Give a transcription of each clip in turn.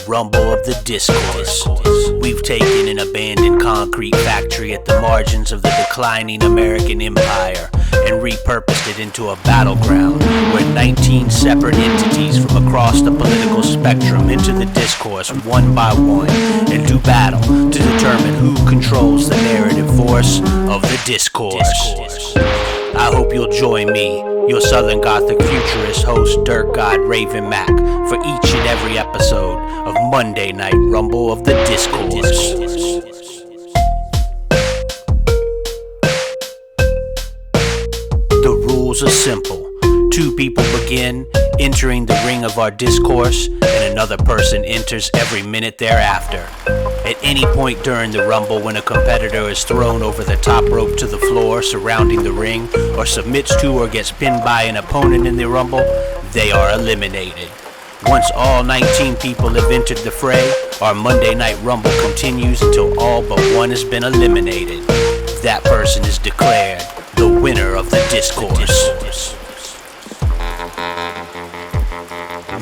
rumble of the Discourse. We've taken an abandoned concrete factory at the margins of the declining American empire and repurposed it into a battleground where 19 separate entities from across the political spectrum enter the discourse one by one and do battle to determine who controls the narrative force of the discourse. I hope you'll join me, your Southern Gothic Futurist host, dirtgod Raven Mack, for each and every episode of Monday Night Rumble of the Discourse. The rules are simple. Two people begin entering the ring of our discourse, and another person enters every minute thereafter. At any point during the rumble, when a competitor is thrown over the top rope to the floor surrounding the ring, or submits to or gets pinned by an opponent in the rumble, they are eliminated. Once all 19 people have entered the fray, our Monday Night Rumble continues until all but one has been eliminated. That person is declared the winner of the discourse.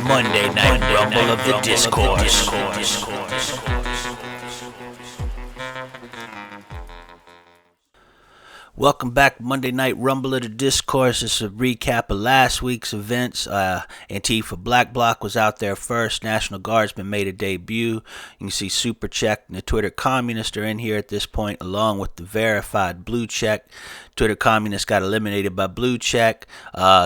Monday Night Rumble of the Discourse. Welcome back, Monday Night Rumble of the Discourse. It's a recap of last week's events. Antifa Black Bloc was out there first. National Guardsman made a debut. You can see Super Check and the Twitter Communist are in here at this point, along with the verified Blue Check. Twitter Communist got eliminated by Blue Check.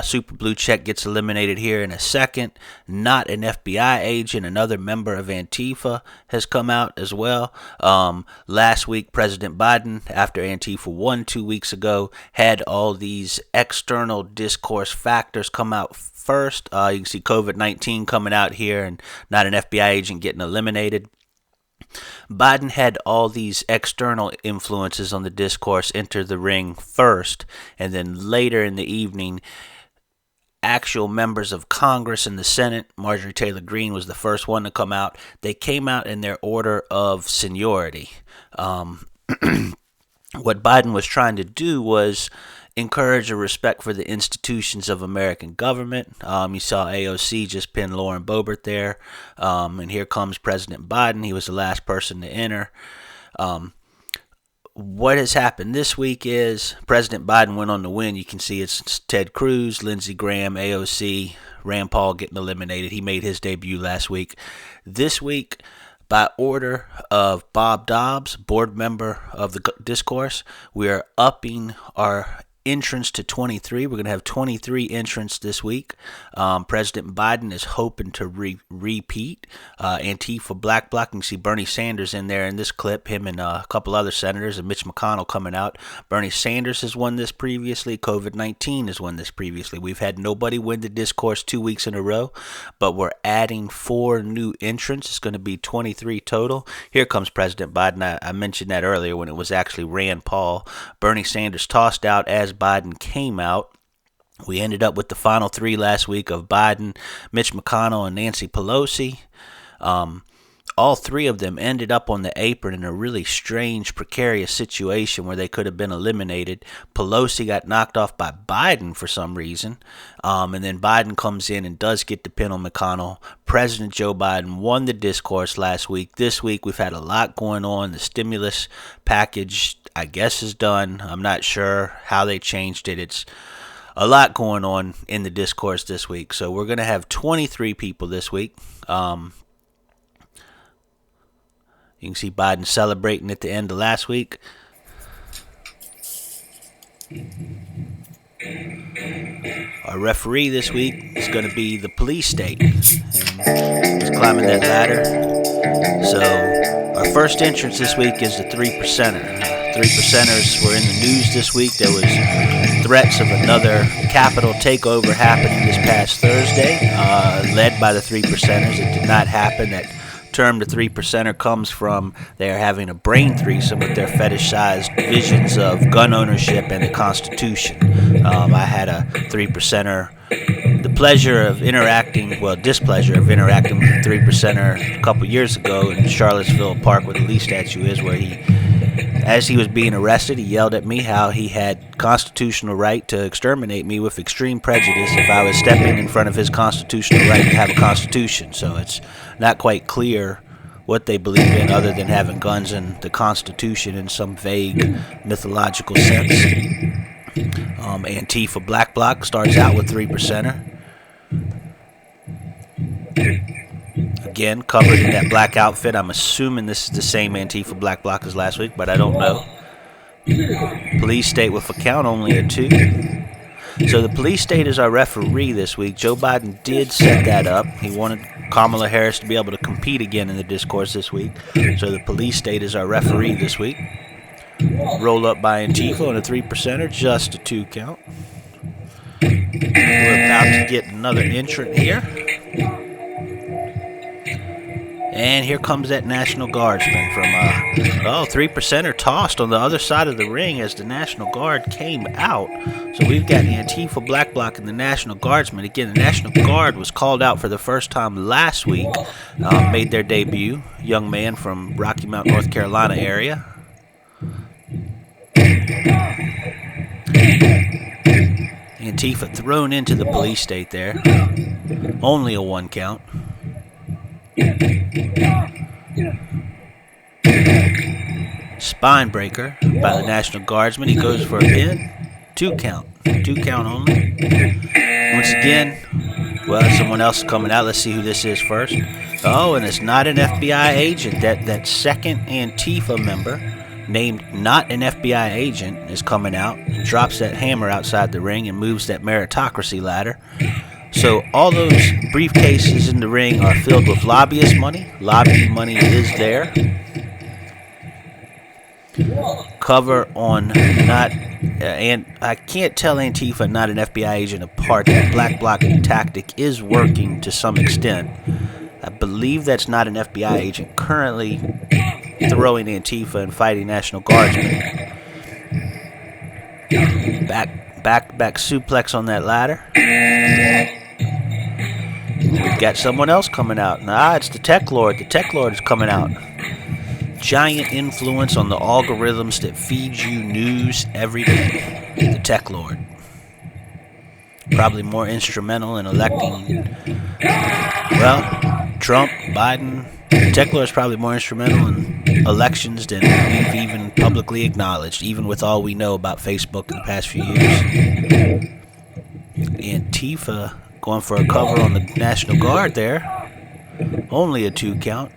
Super Blue Check gets eliminated here in a second. Not an FBI agent, another member of Antifa has come out as well. Last week, President Biden, after Antifa won 2 weeks ago, had all these external discourse factors come out first. You can see COVID-19 coming out here and not an FBI agent getting eliminated. Biden had all these external influences on the discourse enter the ring first, and then later in the evening, actual members of Congress and the Senate, Marjorie Taylor Greene was the first one to come out. They came out in their order of seniority. What Biden was trying to do was encourage a respect for the institutions of American government. You saw AOC just pin Lauren Boebert there. And here comes President Biden. He was the last person to enter. What has happened this week is President Biden went on to win. You can see it's Ted Cruz, Lindsey Graham, AOC, Rand Paul getting eliminated. He made his debut last week. This week, by order of Bob Dobbs, board member of the Discourse, we are upping our entrance to 23. We're going to have 23 entrants this week. President Biden is hoping to repeat. Antifa Black Bloc, you can see Bernie Sanders in there in this clip, him and a couple other senators, and Mitch McConnell coming out. Bernie Sanders has won this previously. COVID-19 has won this previously. We've had nobody win the discourse 2 weeks in a row, but we're adding 4 new entrants. It's going to be 23 total. Here comes President Biden. I mentioned that earlier when it was actually Rand Paul. Bernie Sanders tossed out as Biden came out. We ended up with the final 3 last week of Biden, Mitch McConnell, and Nancy Pelosi. All 3 of them ended up on the apron in a really strange, precarious situation where they could have been eliminated. Pelosi got knocked off by Biden for some reason. And then Biden comes in and does get the pin on McConnell. President Joe Biden won the discourse last week. This week, we've had a lot going on. The stimulus package, I guess, is done. I'm not sure how they changed it. It's a lot going on in the discourse this week. So we're going to have 23 people this week. You can see Biden celebrating at the end of last week. Our referee this week is going to be the police state. And he's climbing that ladder. So our first entrance this week is the 3%er. 3%ers were in the news this week. There was threats of another Capitol takeover happening this past Thursday, led by the 3%ers. It did not happen. That term, the 3%er, comes from they're having a brain threesome with their fetishized visions of gun ownership and the Constitution. I had a 3%er, the displeasure of interacting with the 3%er a couple years ago in Charlottesville Park, where the Lee statue is, where he As he was being arrested, he yelled at me how he had constitutional right to exterminate me with extreme prejudice if I was stepping in front of his constitutional right to have a constitution. So it's not quite clear what they believe in other than having guns and the Constitution in some vague mythological sense. Antifa Black Bloc starts out with 3%er. Again, covered in that black outfit. I'm assuming this is the same Antifa Black Bloc as last week, but I don't know. Police state with a count, only a 2. So the police state is our referee this week. Joe Biden did set that up. He wanted Kamala Harris to be able to compete again in the discourse this week. So the police state is our referee this week. Rolled up by Antifa on a 3%er, just a 2 count. We're about to get another entrant here. And here comes that National Guardsman from, 3%er tossed on the other side of the ring as the National Guard came out. So we've got the Antifa Black Bloc and the National Guardsman. Again, the National Guard was called out for the first time last week, made their debut. Young man from Rocky Mount, North Carolina area. Antifa thrown into the police state there. Only a 1 count. Spine breaker by the National Guardsman. He goes for a pin. 2 count. 2 count only. Once again, someone else is coming out. Let's see who this is first. Oh, and it's not an FBI agent. That second Antifa member, named not an FBI agent, is coming out and drops that hammer outside the ring and moves that meritocracy ladder. So all those briefcases in the ring are filled with lobbyist money. Lobbying money is there. Cover on not, and I can't tell Antifa, not an FBI agent, apart. The Black Bloc tactic is working to some extent. I believe that's not an FBI agent currently throwing Antifa and fighting National Guardsmen. Back suplex on that ladder. We've got someone else coming out. It's the Tech Lord. The Tech Lord is coming out. Giant influence on the algorithms that feed you news every day. The Tech Lord. Probably more instrumental in electing, Trump, Biden. The Tech Lord is probably more instrumental in elections than we've even publicly acknowledged, even with all we know about Facebook in the past few years. Antifa going for a cover on the National Guard there. Only a 2 count.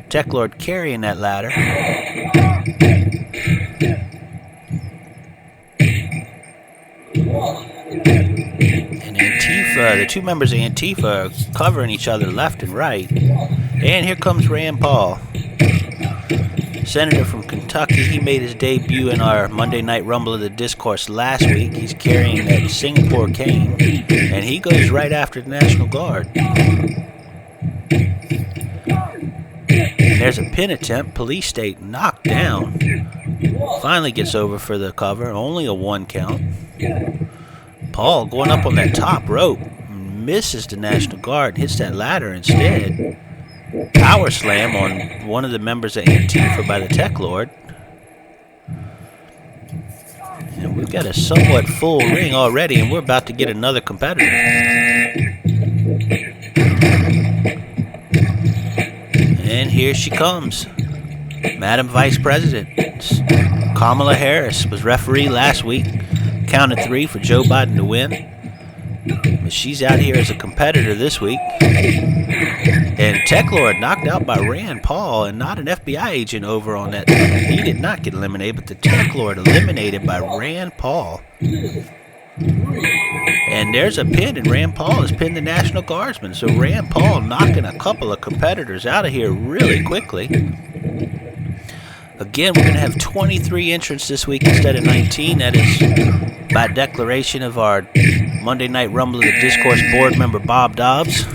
Tech Lord carrying that ladder. And Antifa, the 2 members of Antifa are covering each other left and right. And here comes Rand Paul, senator from Kentucky. He made his debut in our Monday Night Rumble of the Discourse last week. He's carrying that Singapore cane, and he goes right after the National Guard. And there's a pin attempt. Police state knocked down. Finally gets over for the cover. Only a 1 count. Paul going up on that top rope. Misses the National Guard. Hits that ladder instead. Power slam on one of the members of Antifa by the Tech Lord. And we've got a somewhat full ring already, and we're about to get another competitor. And here she comes. Madam Vice President. Kamala Harris was referee last week. Counted 3 for Joe Biden to win. But she's out here as a competitor this week. And Tech Lord knocked out by Rand Paul, and not an FBI agent over on that. He did not get eliminated, but the Tech Lord eliminated by Rand Paul. And there's a pin, and Rand Paul has pinned the National Guardsman. So Rand Paul knocking a couple of competitors out of here really quickly. Again, we're going to have 23 entrants this week instead of 19. That is by declaration of our Monday Night Rumble of the Discourse board member, Bob Dobbs.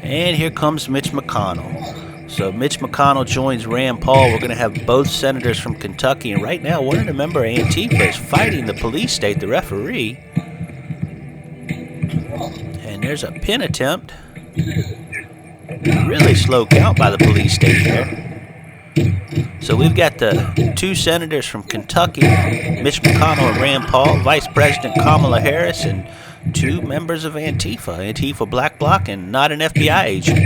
And here comes Mitch McConnell. So Mitch McConnell joins Rand Paul. We're going to have both senators from Kentucky. And right now, one of the members of Antifa is fighting the police state, the referee. And there's a pin attempt. Really slow count by the police state there. So we've got the two senators from Kentucky, Mitch McConnell and Rand Paul, Vice President Kamala Harris, and two members of Antifa Black Bloc, and not an FBI agent.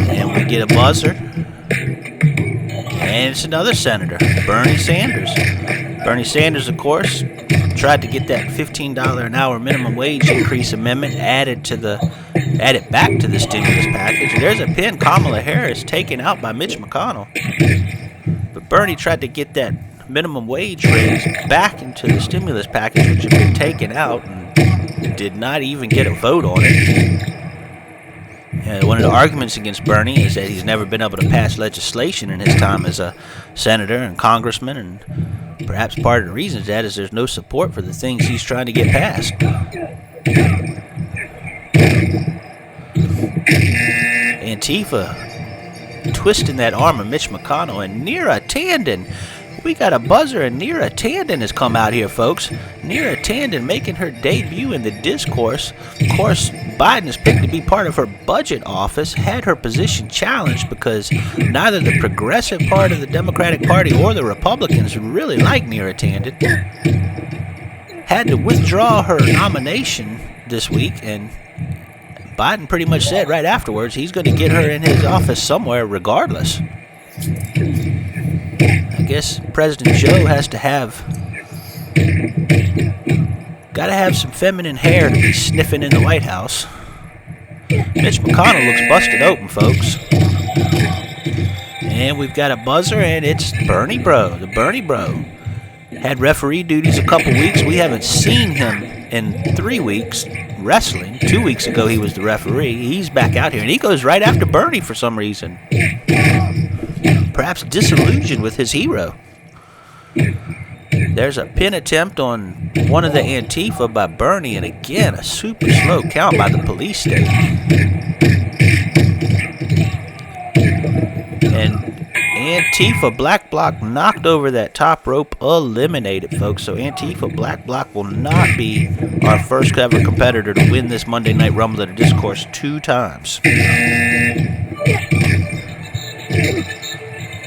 And we get a buzzer. And it's another senator, Bernie Sanders. Bernie Sanders, of course, tried to get that $15 an hour minimum wage increase amendment added back to the stimulus package. There's a pin, Kamala Harris taken out by Mitch McConnell. But Bernie tried to get that minimum wage raise back into the stimulus package, which had been taken out, and did not even get a vote on it. One of the arguments against Bernie is that he's never been able to pass legislation in his time as a senator and congressman, and perhaps part of the reason is that is there's no support for the things he's trying to get passed. Antifa twisting that arm of Mitch McConnell, and Neera Tanden. We got a buzzer, and Neera Tanden has come out here, folks. Neera Tanden making her debut in the Discourse. Of course, Biden is picked to be part of her budget office, had her position challenged because neither the progressive part of the Democratic Party or the Republicans really like Neera Tanden. Had to withdraw her nomination this week, and Biden pretty much said right afterwards he's going to get her in his office somewhere regardless. I guess President Joe has to have some feminine hair to be sniffing in the White House. Mitch McConnell looks busted open, folks. And we've got a buzzer, and it's Bernie Bro. The Bernie Bro had referee duties a couple weeks. We haven't seen him in 3 weeks wrestling. 2 weeks ago he was the referee. He's back out here, and he goes right after Bernie for some reason. Perhaps disillusioned with his hero. There's a pin attempt on one of the Antifa by Bernie, and again, a super slow count by the police state. And Antifa Black Bloc knocked over that top rope, eliminated, folks. So Antifa Black Bloc will not be our first ever competitor to win this Monday Night Rumble at a Discourse 2 times.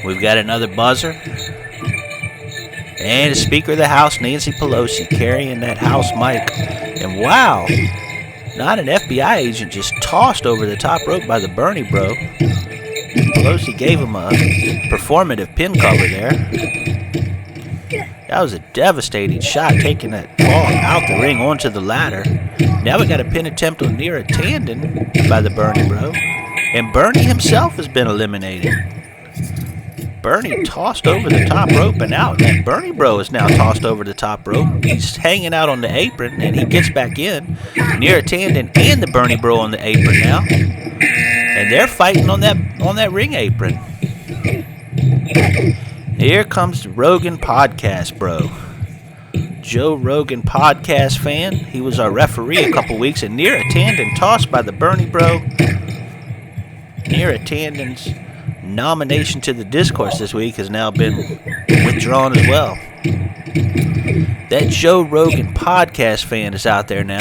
We've got another buzzer. And the Speaker of the House, Nancy Pelosi, carrying that House mic. And wow, not an FBI agent, just tossed over the top rope by the Bernie Bro. Pelosi gave him a performative pin cover there. That was a devastating shot, taking that ball out the ring onto the ladder. Now we got a pin attempt on Neera Tanden by the Bernie Bro. And Bernie himself has been eliminated. Bernie tossed over the top rope and out. And Bernie Bro is now tossed over the top rope. He's hanging out on the apron, and he gets back in. Neera Tanden and the Bernie Bro on the apron now. And they're fighting on that ring apron. Here comes the Rogan Podcast Bro. Joe Rogan Podcast fan. He was our referee a couple weeks, and Neera Tanden tossed by the Bernie Bro. Neera Tanden's nomination to the Discourse this week has now been withdrawn as well. That Joe Rogan Podcast fan is out there now.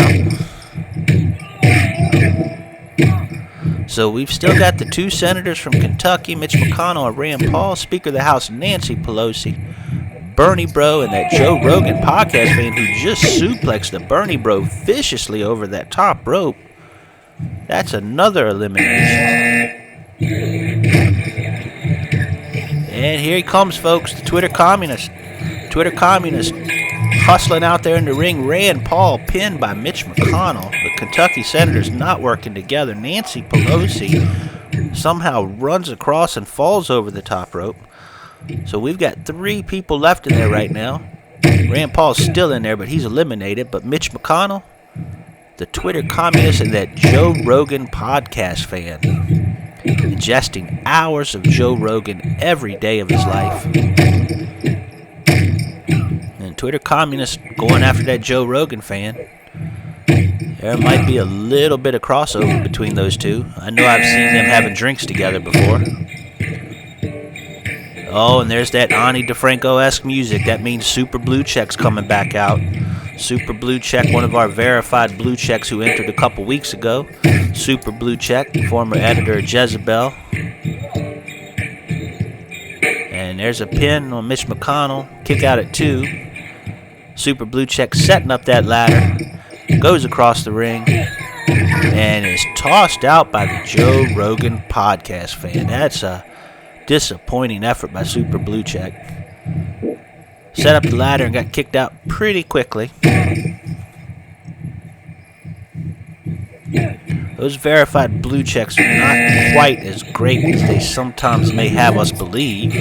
So we've still got the two senators from Kentucky, Mitch McConnell and Rand Paul, Speaker of the House Nancy Pelosi, Bernie Bro, and that Joe Rogan Podcast fan who just suplexed the Bernie Bro viciously over that top rope. That's another elimination. And here he comes, folks, the Twitter communist. Twitter communist hustling out there in the ring. Rand Paul pinned by Mitch McConnell. The Kentucky senators not working together. Nancy Pelosi somehow runs across and falls over the top rope. So we've got 3 people left in there right now. Rand Paul's still in there, but he's eliminated. But Mitch McConnell, the Twitter communist, and that Joe Rogan Podcast fan, ingesting hours of Joe Rogan every day of his life. And Twitter communists going after that Joe Rogan fan. There might be a little bit of crossover between those two. I know I've seen them having drinks together before. Oh, and there's that Ani DeFranco-esque music. That means Super Blue Check's coming back out. Super Blue Check, one of our verified Blue Checks who entered a couple weeks ago. Super Blue Check, former editor of Jezebel. And there's a pin on Mitch McConnell. Kick out at 2. Super Blue Check setting up that ladder. Goes across the ring. And is tossed out by the Joe Rogan podcast fan. That's a disappointing effort by Super Blue Check. Set up the ladder and got kicked out pretty quickly. Those verified Blue Checks are not quite as great as they sometimes may have us believe.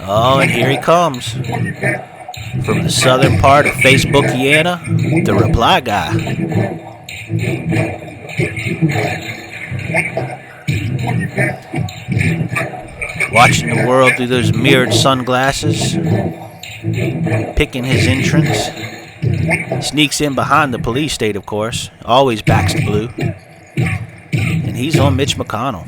Oh, and here he comes. From the southern part of Facebookiana, the reply guy. Watching the world through those mirrored sunglasses. Picking his entrance. Sneaks in behind the police state, of course. Always backs the blue. And he's on Mitch McConnell.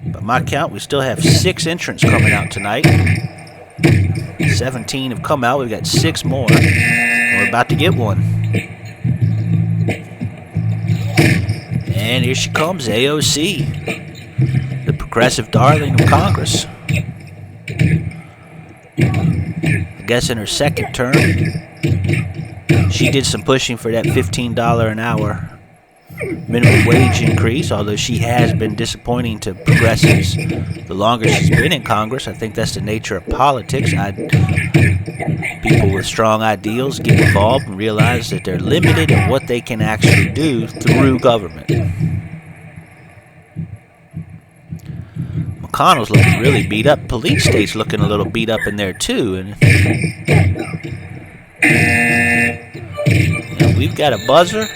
By my count, we still have 6 entrants coming out tonight. 17 have come out. We've got 6 more. We're about to get one. And here she comes, AOC, the progressive darling of Congress. I guess in her second term, she did some pushing for that $15 an hour minimum wage increase, although she has been disappointing to progressives the longer she's been in Congress. I think that's the nature of politics. People with strong ideals get involved and realize that they're limited in what they can actually do through government. McConnell's looking really beat up. Police state's looking a little beat up in there too. And we've got a buzzer.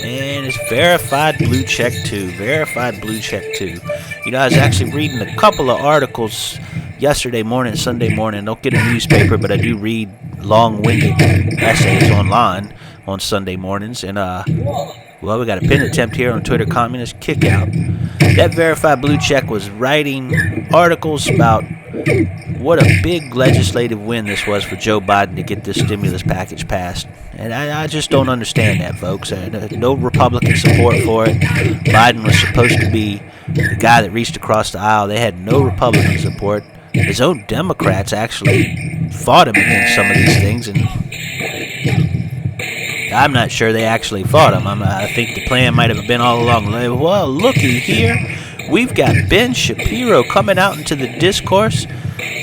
And it's verified Blue Check 2. Verified Blue Check 2. You know, I was actually reading a couple of articles yesterday morning, Sunday morning. I don't get a newspaper, but I do read long-winded essays online on Sunday mornings. And, well, we got a pin attempt here on Twitter Communist Kickout. That verified Blue Check was writing articles about what a big legislative win this was for Joe Biden to get this stimulus package passed. And I just don't understand that, folks. No Republican support for it. Biden was supposed to be the guy that reached across the aisle. They had no Republican support. His own Democrats actually fought him against some of these things, and I'm not sure they actually fought him. I think the plan might have been all along. Well, looky here. We've got Ben Shapiro coming out into the discourse.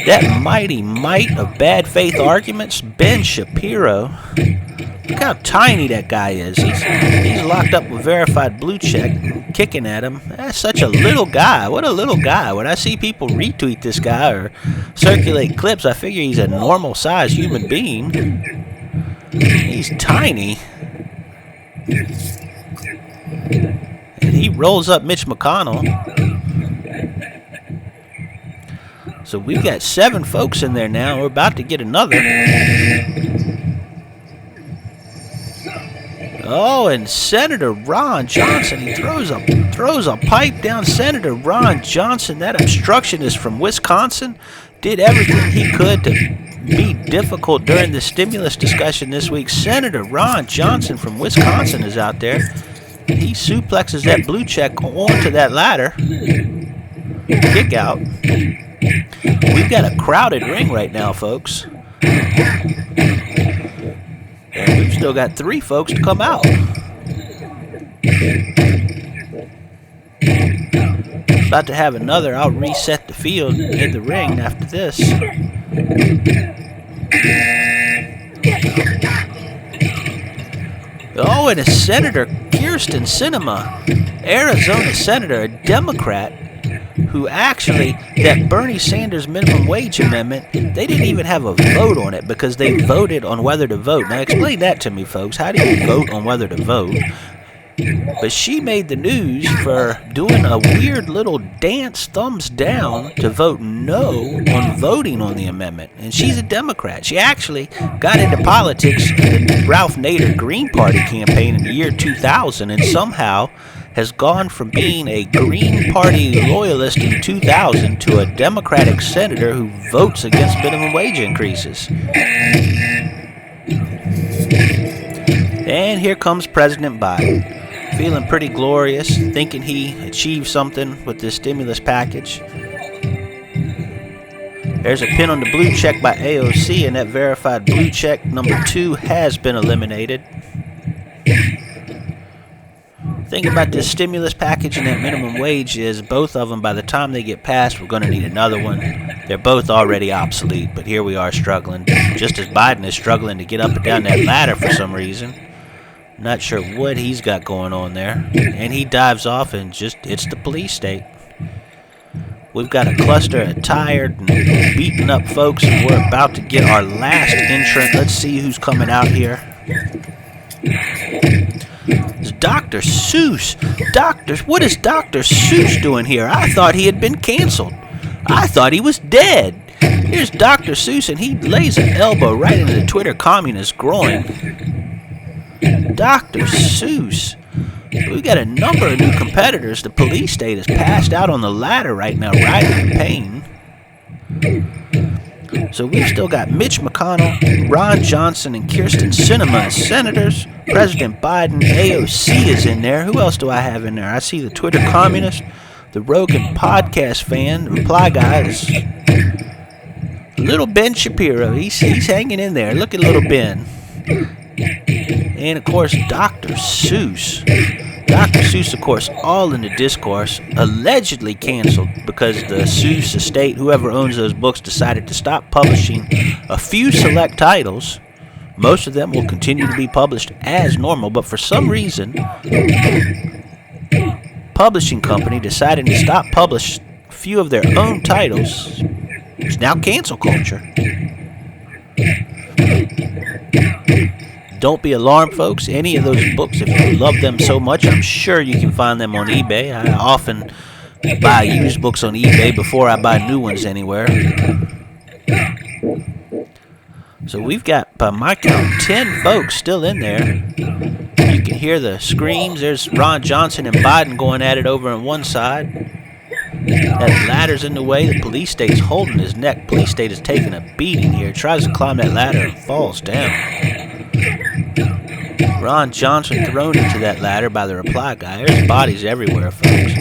That mighty might of bad faith arguments. Ben Shapiro. Look how tiny that guy is. He's locked up with verified Blue Check, kicking at him. That's such a little guy. What a little guy. When I see people retweet this guy or circulate clips, I figure he's a normal-sized human being. He's tiny. And he rolls up Mitch McConnell. So we've got 7 folks in there now. We're about to get another. Oh, and Senator Ron Johnson, he throws a pipe down Senator Ron Johnson. That obstructionist from Wisconsin did everything he could to be difficult during the stimulus discussion this week. Senator Ron Johnson from Wisconsin is out there. He suplexes that Blue Check onto that ladder. Kick out. We've got a crowded ring right now, folks. And we've still got 3 folks to come out. About to have another. I'll reset the field in the ring after this. Oh, and a Senator Kirsten Sinema, Arizona Senator, a Democrat, who actually, that Bernie Sanders minimum wage amendment, they didn't even have a vote on it because they voted on whether to vote. Now, explain that to me, folks. How do you vote on whether to vote? But she made the news for doing a weird little dance thumbs down to vote no on voting on the amendment. And she's a Democrat. She actually got into politics in the Ralph Nader Green Party campaign in the year 2000 and somehow has gone from being a Green Party loyalist in 2000 to a Democratic senator who votes against minimum wage increases. And here comes President Biden, feeling pretty glorious, thinking he achieved something with this stimulus package. There's a pin on the blue check by AOC, and that verified blue check number 2 has been eliminated. The thing about this stimulus package and that minimum wage is both of them, by the time they get passed, we're going to need another one. They're both already obsolete, but here we are struggling, just as Biden is struggling to get up and down that ladder for some reason. Not sure what he's got going on there. And he dives off and just hits the police state. We've got a cluster of tired and beaten up folks, and we're about to get our last entrant. Let's see who's coming out here. It's Dr. Seuss. What is Dr. Seuss doing here? I thought he had been canceled. I thought he was dead. Here's Dr. Seuss, and he lays an elbow right into the Twitter communist groin. Dr. Seuss. We've got a number of new competitors. The police state is passed out on the ladder right now, riding in pain. So we've still got Mitch McConnell, Ron Johnson, and Kyrsten Sinema as senators. President Biden, AOC is in there. Who else do I have in there? I see the Twitter communist, the Rogan podcast fan, the reply guy is little Ben Shapiro. He's hanging in there. Look at little Ben. And, of course, Dr. Seuss. Dr. Seuss, of course, all in the Discourse, allegedly canceled because the Seuss estate, whoever owns those books, decided to stop publishing a few select titles. Most of them will continue to be published as normal, but for some reason, publishing company decided to stop publishing a few of their own titles. It's now cancel culture. Don't be alarmed, folks. Any of those books, if you love them so much, I'm sure you can find them on eBay. I often buy used books on eBay before I buy new ones anywhere. So we've got, by my count, 10 folks still in there. You can hear the screams. There's Ron Johnson and Biden going at it over on one side. That ladder's in the way. The police state's holding his neck. Police state is taking a beating here. Tries to climb that ladder and falls down. Ron Johnson thrown into that ladder by the reply guy. There's bodies everywhere, folks.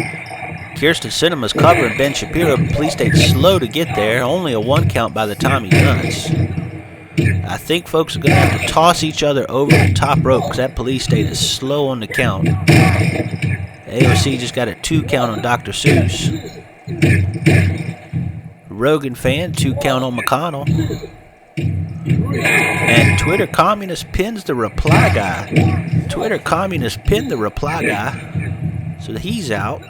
Kyrsten Sinema's covering Ben Shapiro. The police state's slow to get there. Only a 1 count by the time he does. I think folks are going to have to toss each other over the top rope because that police state is slow on the count. AOC just got a 2 count on Dr. Seuss. Rogan fan, 2 count on McConnell. And Twitter communist pins the reply guy. Twitter communist pinned the reply guy. So he's out.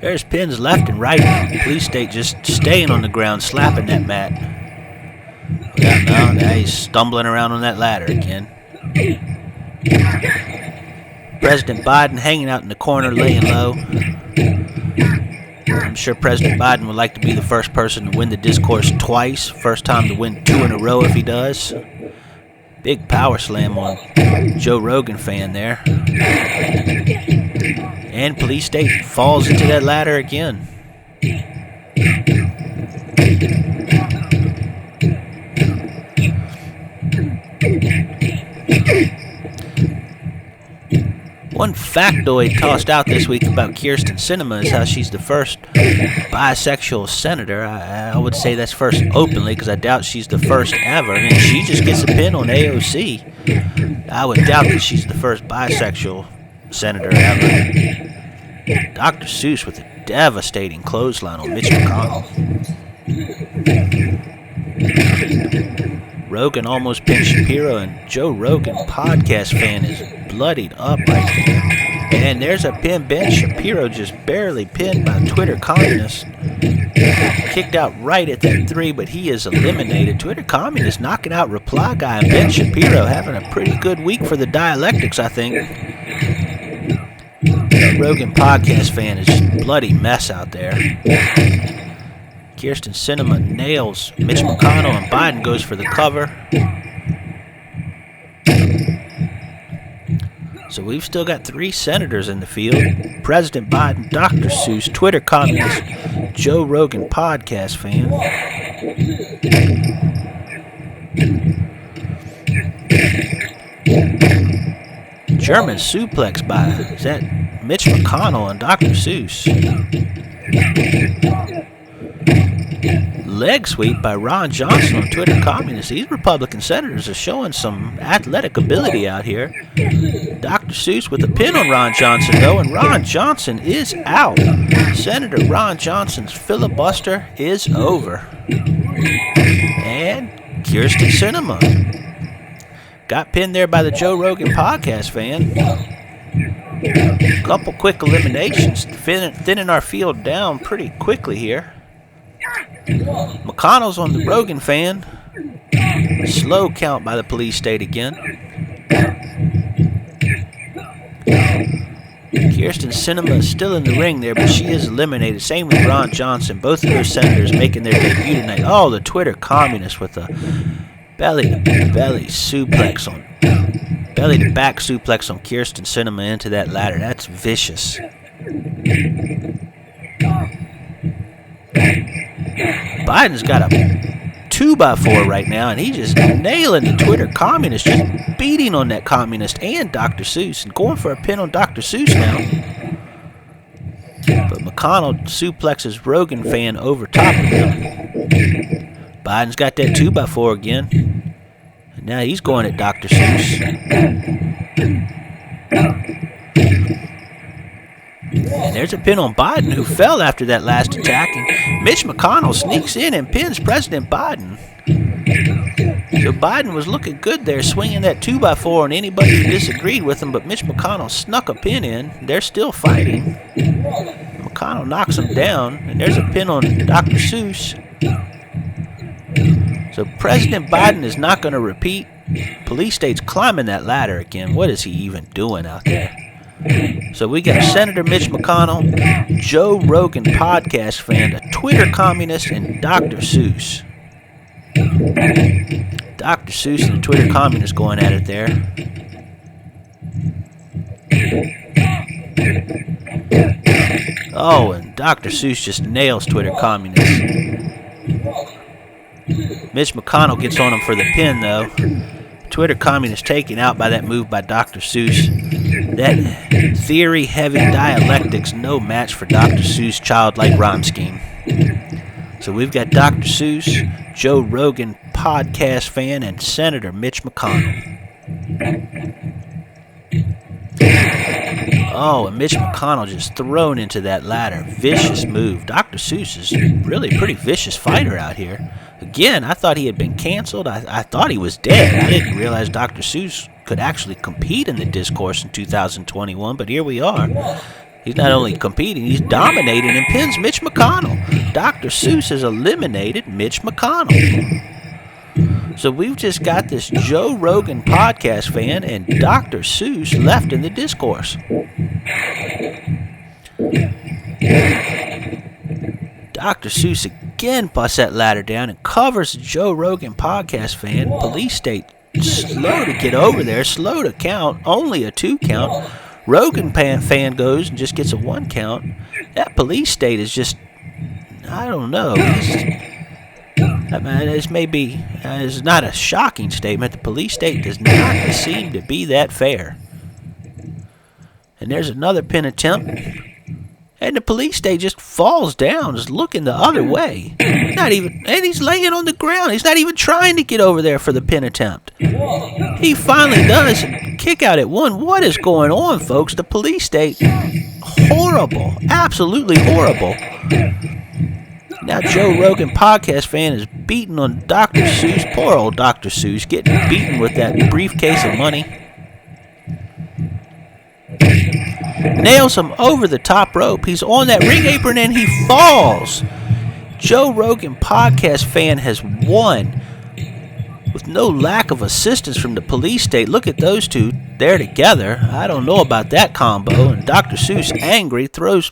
There's pins left and right. Police state just staying on the ground, slapping that mat. Now he's stumbling around on that ladder again. President Biden hanging out in the corner, laying low. I'm sure President Biden would like to be the first person to win the Discourse twice. First time to win 2 in a row if he does. Big power slam on Joe Rogan fan there. And police state falls into that ladder again. One factoid tossed out this week about Kyrsten Sinema is how she's the first bisexual senator. I would say that's first openly because I doubt she's the first ever. And she just gets a pin on AOC. I would doubt that she's the first bisexual senator ever. Dr. Seuss with a devastating clothesline on Mitch McConnell. Rogan almost pinned Shapiro, and Joe Rogan, podcast fan, is bloodied up right there. And there's a pin. Ben Shapiro just barely pinned by Twitter communist. Kicked out right at that 3, but he is eliminated. Twitter Communist knocking out Reply Guy and Ben Shapiro, having a pretty good week for the dialectics, I think. Rogan Podcast Fan is just a bloody mess out there. Kyrsten Sinema nails Mitch McConnell, and Biden goes for the cover. So we've still got 3 senators in the field. President Biden, Dr. Seuss, Twitter Communist, Joe Rogan Podcast Fan. German suplex by, is that Mitch McConnell and Dr. Seuss? Leg sweep by Ron Johnson on Twitter Communist. These Republican senators are showing some athletic ability out here. Dr. Seuss with a pin on Ron Johnson, though, and Ron Johnson is out. Senator Ron Johnson's filibuster is over. And Kyrsten Sinema got pinned there by the Joe Rogan Podcast Fan. Couple quick eliminations, thinning our field down pretty quickly here. McConnell's on the Rogan Fan. Slow count by the police state again. Kyrsten Sinema is still in the ring there, but she is eliminated. Same with Ron Johnson. Both of those senators making their debut tonight. Oh, the Twitter Communist with a belly-to-belly suplex on belly-to-back suplex on Kyrsten Sinema into that ladder. That's vicious. Biden's got a 2x4 right now, and he's just nailing the Twitter Communist, just beating on that Communist and Dr. Seuss, and going for a pin on Dr. Seuss now. But McConnell suplexes Rogan Fan over top of him. Biden's got that 2x4 again, and now he's going at Dr. Seuss. And there's a pin on Biden, who fell after that last attack. And Mitch McConnell sneaks in and pins President Biden. So Biden was looking good there, swinging that 2x4 on anybody who disagreed with him. But Mitch McConnell snuck a pin in. They're still fighting. McConnell knocks him down. And there's a pin on Dr. Seuss. So President Biden is not going to repeat. Police state's climbing that ladder again. What is he even doing out there? So we got Senator Mitch McConnell, Joe Rogan Podcast Fan, a Twitter Communist, and Dr. Seuss. Dr. Seuss and the Twitter Communist going at it there. Oh, and Dr. Seuss just nails Twitter Communist. Mitch McConnell gets on him for the pin, though. Twitter Communist taken out by that move by Dr. Seuss. That theory-heavy dialectics, no match for Dr. Seuss' childlike rhyme scheme. So we've got Dr. Seuss, Joe Rogan Podcast Fan, and Senator Mitch McConnell. Oh, and Mitch McConnell just thrown into that ladder. Vicious move. Dr. Seuss is really a pretty vicious fighter out here. Again, I thought he had been canceled. I thought he was dead. I didn't realize Dr. Seuss could actually compete in the Discourse in 2021, but here we are. He's not only competing, he's dominating and pins Mitch McConnell. Dr. Seuss has eliminated Mitch McConnell. So we've just got this Joe Rogan Podcast Fan and Dr. Seuss left in the Discourse. Dr. Seuss again busts that ladder down and covers the Joe Rogan Podcast Fan. Police state slow to get over there, slow to count, only a 2 count. Rogan fan goes and just gets a 1 count. That police state is just, I don't know. This may be, it's not a shocking statement. The police state does not seem to be that fair. And there's another pin attempt. And the police state just falls down, just looking the other way. And he's laying on the ground. He's not even trying to get over there for the pin attempt. He finally does kick out at 1. What is going on, folks? The police state, horrible, absolutely horrible. Now Joe Rogan Podcast Fan is beating on Dr. Seuss. Poor old Dr. Seuss getting beaten with that briefcase of money. Nails him over the top rope. He's on that ring apron and he falls. Joe Rogan podcast fan has won with no lack of assistance from the police state. Look at those two. They're together. I don't know about that combo. And Dr. Seuss, angry, throws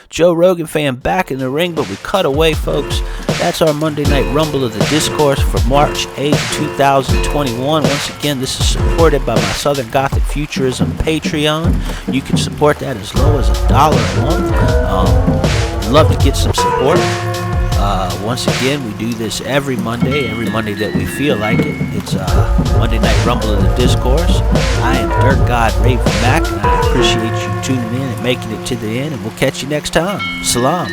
Joe Rogan fan back in the ring, but we cut away, folks. That's our Monday Night Rumble of the Discourse for March 8, 2021. Once again, this is supported by my Southern Gothic Futurism Patreon. You can support that as low as $1 a month. I'd love to get some support. Once again, we do this every Monday that we feel like it. It's Monday Night Rumble of the Discourse. I am dirtgod Raven Mack, and I appreciate you tuning in and making it to the end, and we'll catch you next time. Salam.